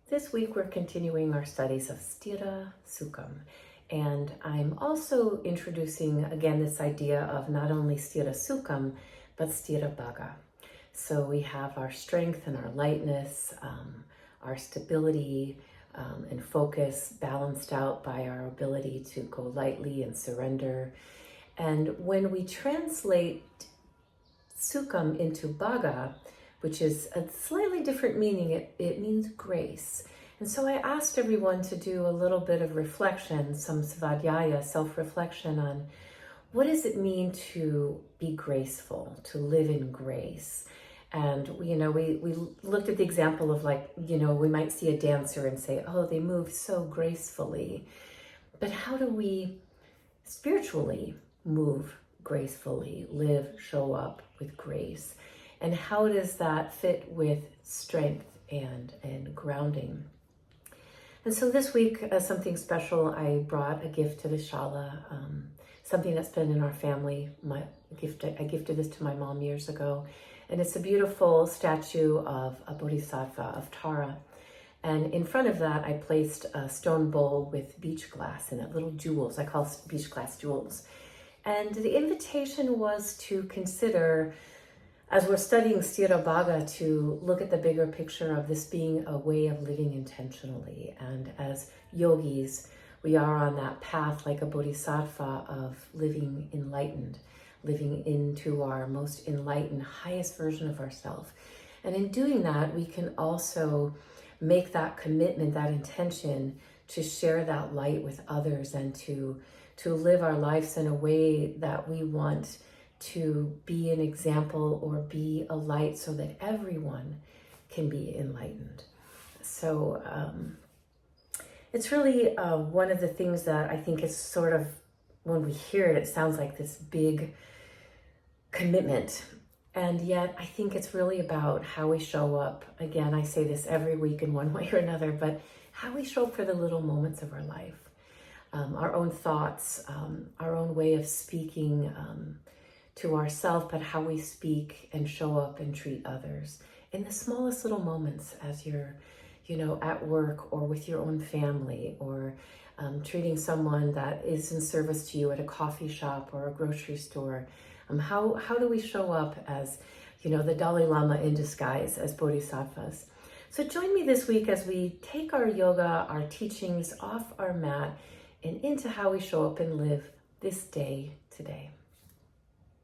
This week we're continuing our studies of Sthira Sukham, and I'm also introducing again this idea of not only Sthira Sukham but Sthira Bhaga. So we have our strength and our lightness, our stability and focus balanced out by our ability to go lightly and surrender. And when we translate Sukham into Bhaga, which is a slightly different meaning, it means grace. And so I asked everyone to do a little bit of reflection, some svadhyaya, self-reflection on what does it mean to be graceful, to live in grace. And we looked at the example of we might see a dancer and say, oh, they move so gracefully. But how do we spiritually move gracefully, live, show up with grace? And how does that fit with strength and grounding? And so this week, something special, I brought a gift to the Shala, something that's been in our family. I gifted this to my mom years ago. And it's a beautiful statue of a Bodhisattva, of Tara. And in front of that, I placed a stone bowl with beach glass in it, little jewels. I call beach glass jewels. And the invitation was to consider, as we're studying Sthira Bhaga, to look at the bigger picture of this being a way of living intentionally. And as yogis, we are on that path like a bodhisattva of living enlightened, living into our most enlightened, highest version of ourselves. And in doing that, we can also make that commitment, that intention to share that light with others and to live our lives in a way that we want to be an example or be a light so that everyone can be enlightened. So it's really one of the things that I think is sort of, when we hear it, it sounds like this big commitment. And yet I think it's really about how we show up. Again, I say this every week in one way or another, but how we show up for the little moments of our life, our own thoughts, our own way of speaking to ourselves, but how we speak and show up and treat others in the smallest little moments as you're, at work or with your own family, or treating someone that is in service to you at a coffee shop or a grocery store. How do we show up as, the Dalai Lama in disguise as bodhisattvas? So join me this week as we take our yoga, our teachings off our mat and into how we show up and live this day today.